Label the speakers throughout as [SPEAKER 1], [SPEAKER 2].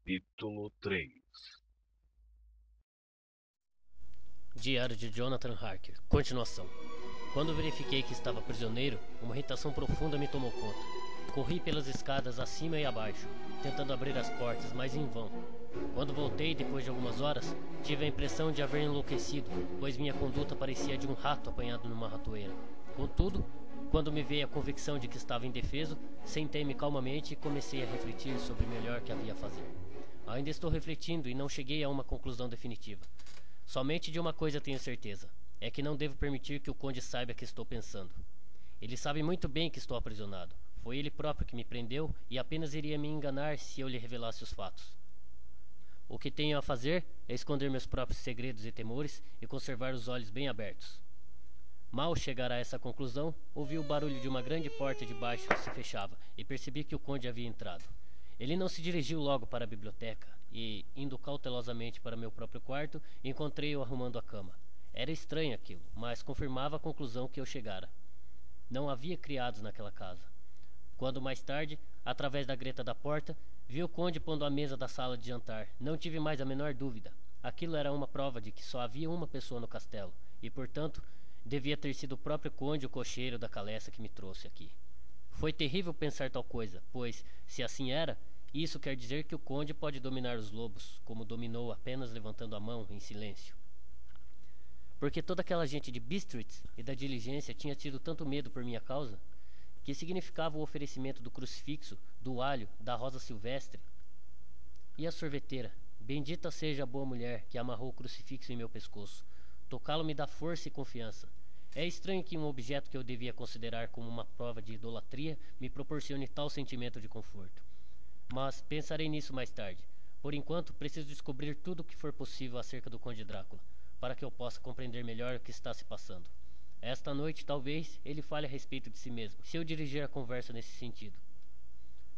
[SPEAKER 1] Capítulo 3.
[SPEAKER 2] Diário de Jonathan Harker. Continuação. Quando verifiquei que estava prisioneiro, uma irritação profunda me tomou conta. Corri pelas escadas acima e abaixo, tentando abrir as portas, mas em vão. Quando voltei, depois de algumas horas, tive a impressão de haver enlouquecido, pois minha conduta parecia de um rato apanhado numa ratoeira. Contudo, quando me veio a convicção de que estava indefeso, sentei-me calmamente e comecei a refletir sobre o melhor que havia a fazer. Ainda estou refletindo e não cheguei a uma conclusão definitiva. Somente de uma coisa tenho certeza, é que não devo permitir que o conde saiba que estou pensando. Ele sabe muito bem que estou aprisionado. Foi ele próprio que me prendeu e apenas iria me enganar se eu lhe revelasse os fatos. O que tenho a fazer é esconder meus próprios segredos e temores e conservar os olhos bem abertos. Mal chegar a essa conclusão, ouvi o barulho de uma grande porta de baixo que se fechava e percebi que o conde havia entrado. Ele não se dirigiu logo para a biblioteca e, indo cautelosamente para meu próprio quarto, encontrei-o arrumando a cama. Era estranho aquilo, mas confirmava a conclusão que eu chegara. Não havia criados naquela casa. Quando mais tarde, através da greta da porta, vi o conde pondo a mesa da sala de jantar. Não tive mais a menor dúvida. Aquilo era uma prova de que só havia uma pessoa no castelo, e, portanto, devia ter sido o próprio conde, o cocheiro da Caleça, que me trouxe aqui. Foi terrível pensar tal coisa, pois, se assim era, isso quer dizer que o conde pode dominar os lobos, como dominou apenas levantando a mão em silêncio. Porque toda aquela gente de Bistritz e da diligência tinha tido tanto medo por minha causa? Que significava o oferecimento do crucifixo, do alho, da rosa silvestre? E a sorveteira? Bendita seja a boa mulher que amarrou o crucifixo em meu pescoço. Tocá-lo me dá força e confiança. É estranho que um objeto que eu devia considerar como uma prova de idolatria me proporcione tal sentimento de conforto. Mas pensarei nisso mais tarde. Por enquanto, preciso descobrir tudo o que for possível acerca do Conde Drácula, para que eu possa compreender melhor o que está se passando. Esta noite, talvez, ele fale a respeito de si mesmo, se eu dirigir a conversa nesse sentido.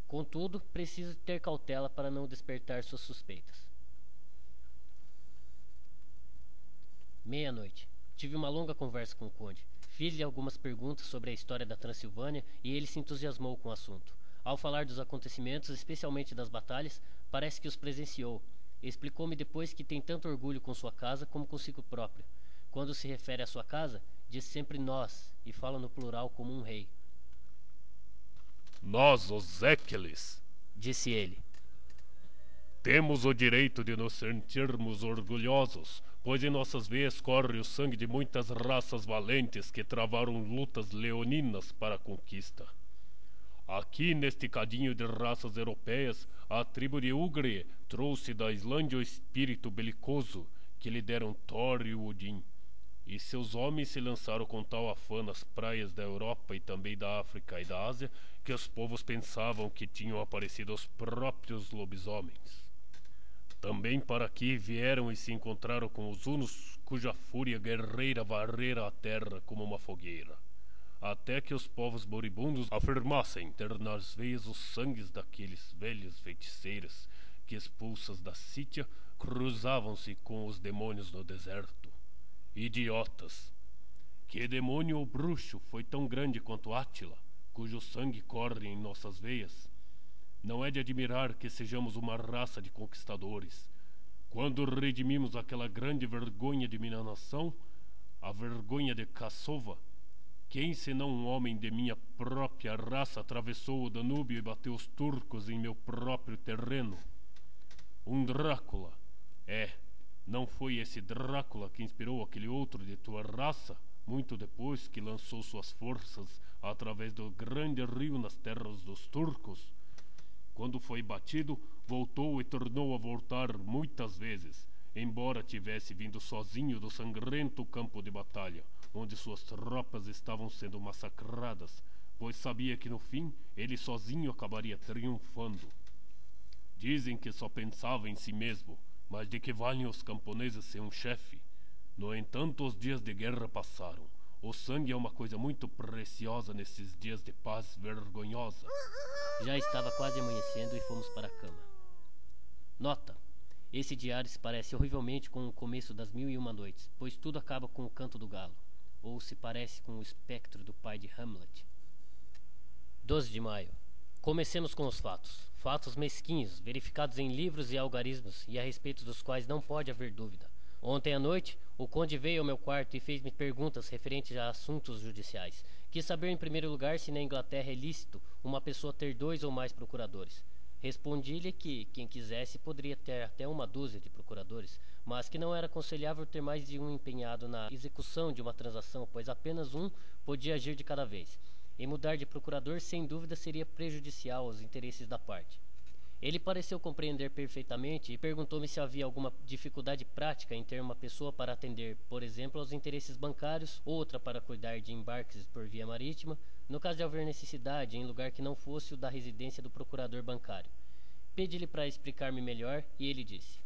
[SPEAKER 2] Contudo, preciso ter cautela para não despertar suas suspeitas. Meia-noite. Tive uma longa conversa com o conde. Fiz-lhe algumas perguntas sobre a história da Transilvânia e ele se entusiasmou com o assunto. Ao falar dos acontecimentos, especialmente das batalhas, parece que os presenciou. Explicou-me depois que tem tanto orgulho com sua casa como consigo próprio. Quando se refere à sua casa, diz sempre nós e fala no plural como um rei.
[SPEAKER 1] Nós, os Équeles,
[SPEAKER 2] Disse ele.
[SPEAKER 1] temos o direito de nos sentirmos orgulhosos, pois em nossas veias corre o sangue de muitas raças valentes que travaram lutas leoninas para a conquista. Aqui, neste cadinho de raças europeias, a tribo de Ugre trouxe da Islândia o espírito belicoso que lhe deram Thor e Odin. E seus homens se lançaram com tal afã nas praias da Europa e também da África e da Ásia, que os povos pensavam que tinham aparecido os próprios lobisomens. Também para aqui vieram e se encontraram com os hunos, cuja fúria guerreira varrera a terra como uma fogueira, até que os povos moribundos afirmassem ter nas veias os sangues daqueles velhos feiticeiros que, expulsas da Sítia, cruzavam-se com os demônios no deserto. Idiotas! Que demônio ou bruxo foi tão grande quanto Átila, cujo sangue corre em nossas veias? Não é de admirar que sejamos uma raça de conquistadores. Quando redimimos aquela grande vergonha de minha nação, a vergonha de Cassova, quem senão um homem de minha própria raça atravessou o Danúbio e bateu os turcos em meu próprio terreno? Um Drácula. Não foi esse Drácula que inspirou aquele outro de tua raça, muito depois que lançou suas forças através do grande rio nas terras dos turcos? Quando foi batido, voltou e tornou a voltar muitas vezes, embora tivesse vindo sozinho do sangrento campo de batalha, onde suas tropas estavam sendo massacradas, pois sabia que no fim ele sozinho acabaria triunfando. Dizem que só pensava em si mesmo, mas de que valem os camponeses sem um chefe? No entanto, os dias de guerra passaram. O sangue é uma coisa muito preciosa nesses dias de paz vergonhosa.
[SPEAKER 2] Já estava quase amanhecendo e fomos para a cama. Nota: esse diário se parece horrivelmente com o começo das 1001 Noites, pois tudo acaba com o canto do galo, ou se parece com o espectro do pai de Hamlet. 12 de maio. Comecemos com os fatos. Fatos mesquinhos, verificados em livros e algarismos, e a respeito dos quais não pode haver dúvida. Ontem à noite, o conde veio ao meu quarto e fez-me perguntas referentes a assuntos judiciais. Quis saber, em primeiro lugar, se na Inglaterra é lícito uma pessoa ter 2 ou mais procuradores. Respondi-lhe que, quem quisesse, poderia ter até 1 dúzia de procuradores, mas que não era aconselhável ter mais de um empenhado na execução de uma transação, pois apenas um podia agir de cada vez. E mudar de procurador, sem dúvida, seria prejudicial aos interesses da parte. Ele pareceu compreender perfeitamente e perguntou-me se havia alguma dificuldade prática em ter uma pessoa para atender, por exemplo, aos interesses bancários, outra para cuidar de embarques por via marítima, no caso de haver necessidade em lugar que não fosse o da residência do procurador bancário. Pedi-lhe para explicar-me melhor e ele disse: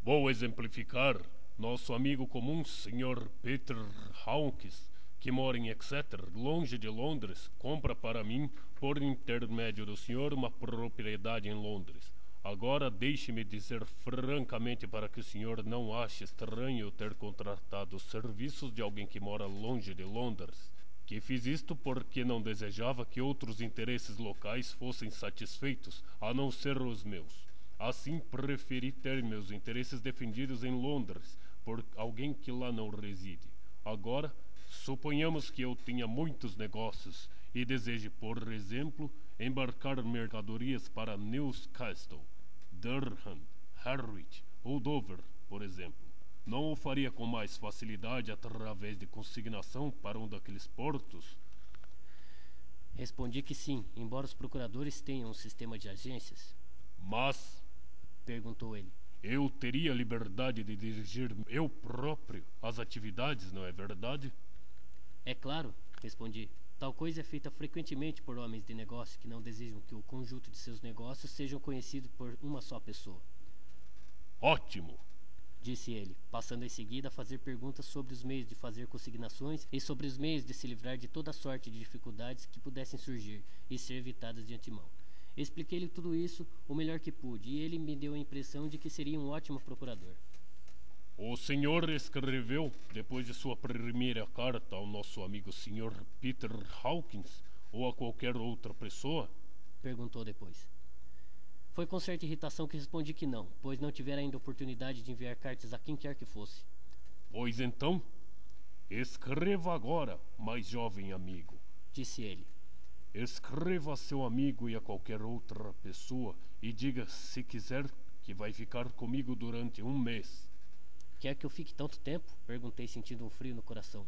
[SPEAKER 1] Vou exemplificar. Nosso amigo comum, Sr. Peter Hawkins, que mora em Exeter, longe de Londres, compra para mim, por intermédio do senhor, uma propriedade em Londres. Agora deixe-me dizer francamente para que o senhor não ache estranho ter contratado os serviços de alguém que mora longe de Londres, que fiz isto porque não desejava que outros interesses locais fossem satisfeitos, a não ser os meus. Assim preferi ter meus interesses defendidos em Londres, por alguém que lá não reside. Agora, suponhamos que eu tenha muitos negócios e deseje, por exemplo, embarcar mercadorias para Newcastle, Durham, Harwich ou Dover, por exemplo. Não o faria com mais facilidade através de consignação para um daqueles portos?
[SPEAKER 2] Respondi que sim, embora os procuradores tenham um sistema de agências.
[SPEAKER 1] Mas,
[SPEAKER 2] perguntou ele,
[SPEAKER 1] eu teria liberdade de dirigir eu próprio as atividades, não é verdade?
[SPEAKER 2] É claro, respondi. Tal coisa é feita frequentemente por homens de negócio que não desejam que o conjunto de seus negócios sejam conhecidos por uma só pessoa.
[SPEAKER 1] Ótimo!
[SPEAKER 2] Disse ele, passando em seguida a fazer perguntas sobre os meios de fazer consignações e sobre os meios de se livrar de toda sorte de dificuldades que pudessem surgir e ser evitadas de antemão. Expliquei-lhe tudo isso o melhor que pude, e ele me deu a impressão de que seria um ótimo procurador.
[SPEAKER 1] O senhor escreveu, depois de sua primeira carta, ao nosso amigo Sr. Peter Hawkins, ou a qualquer outra pessoa?
[SPEAKER 2] Perguntou depois. Foi com certa irritação que respondi que não, pois não tivera ainda oportunidade de enviar cartas a quem quer que fosse.
[SPEAKER 1] Pois então, escreva agora, mais jovem amigo,
[SPEAKER 2] disse ele.
[SPEAKER 1] Escreva a seu amigo e a qualquer outra pessoa e diga, se quiser, que vai ficar comigo durante 1 mês.
[SPEAKER 2] Quer que eu fique tanto tempo? Perguntei, sentindo um frio no coração.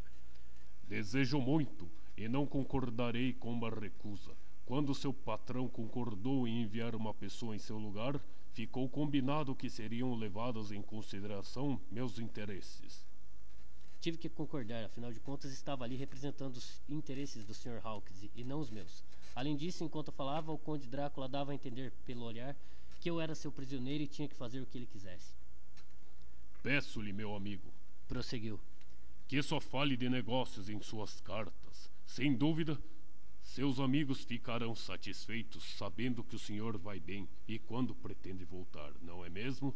[SPEAKER 1] Desejo muito e não concordarei com uma recusa. Quando seu patrão concordou em enviar uma pessoa em seu lugar, ficou combinado que seriam levados em consideração meus interesses.
[SPEAKER 2] Tive que concordar, afinal de contas estava ali representando os interesses do Sr. Hawkins e não os meus. Além disso, enquanto falava, o conde Drácula dava a entender pelo olhar que eu era seu prisioneiro e tinha que fazer o que ele quisesse.
[SPEAKER 1] Peço-lhe, meu amigo,
[SPEAKER 2] prosseguiu,
[SPEAKER 1] que só fale de negócios em suas cartas. Sem dúvida, seus amigos ficarão satisfeitos sabendo que o senhor vai bem e quando pretende voltar, não é mesmo?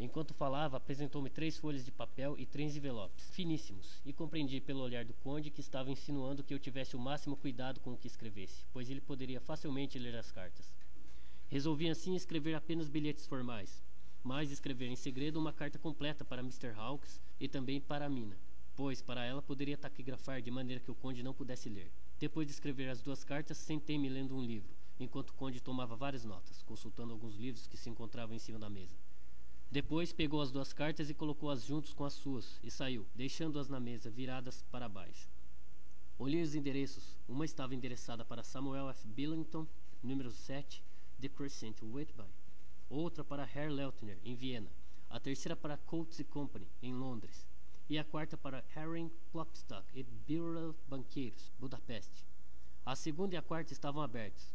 [SPEAKER 2] Enquanto falava, apresentou-me 3 folhas de papel e 3 envelopes, finíssimos, e compreendi pelo olhar do conde que estava insinuando que eu tivesse o máximo cuidado com o que escrevesse, pois ele poderia facilmente ler as cartas. Resolvi assim escrever apenas bilhetes formais, mas escrever em segredo uma carta completa para Mr. Hawkins e também para a mina, pois para ela poderia taquigrafar de maneira que o conde não pudesse ler. Depois de escrever as 2 cartas, sentei-me lendo um livro, enquanto o conde tomava várias notas, consultando alguns livros que se encontravam em cima da mesa. Depois pegou as 2 cartas e colocou-as juntos com as suas, e saiu, deixando-as na mesa, viradas para baixo. Olhei os endereços. Uma estava endereçada para Samuel F. Billington, número 7, The Crescent, Whitby. Outra para Herr Leutner, em Viena. A terceira para Coates Company, em Londres. E a quarta para Herring, Klopstock e Birrell Banqueiros, Budapeste. A segunda e a quarta estavam abertas.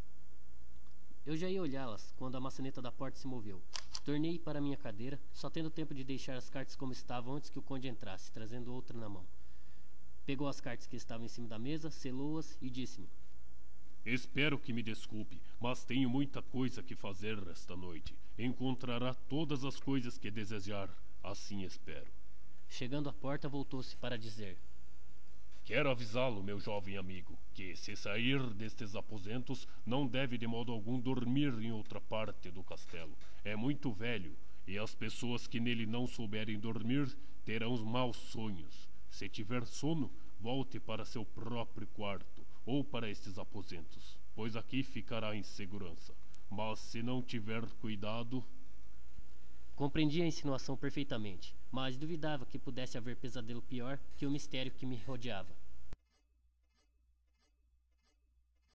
[SPEAKER 2] Eu já ia olhá-las quando a maçaneta da porta se moveu. Tornei para minha cadeira, só tendo tempo de deixar as cartas como estavam antes que o conde entrasse, trazendo outra na mão. Pegou as cartas que estavam em cima da mesa, selou-as e disse-me:
[SPEAKER 1] Espero que me desculpe, mas tenho muita coisa que fazer esta noite. Encontrará todas as coisas que desejar, assim espero.
[SPEAKER 2] Chegando à porta, voltou-se para dizer:
[SPEAKER 1] Quero avisá-lo, meu jovem amigo, que se sair destes aposentos não deve de modo algum dormir em outra parte do castelo. É muito velho, e as pessoas que nele não souberem dormir terão os maus sonhos. Se tiver sono, volte para seu próprio quarto, ou para estes aposentos, pois aqui ficará em segurança. Mas se não tiver cuidado...
[SPEAKER 2] Compreendi a insinuação perfeitamente, mas duvidava que pudesse haver pesadelo pior que o mistério que me rodeava.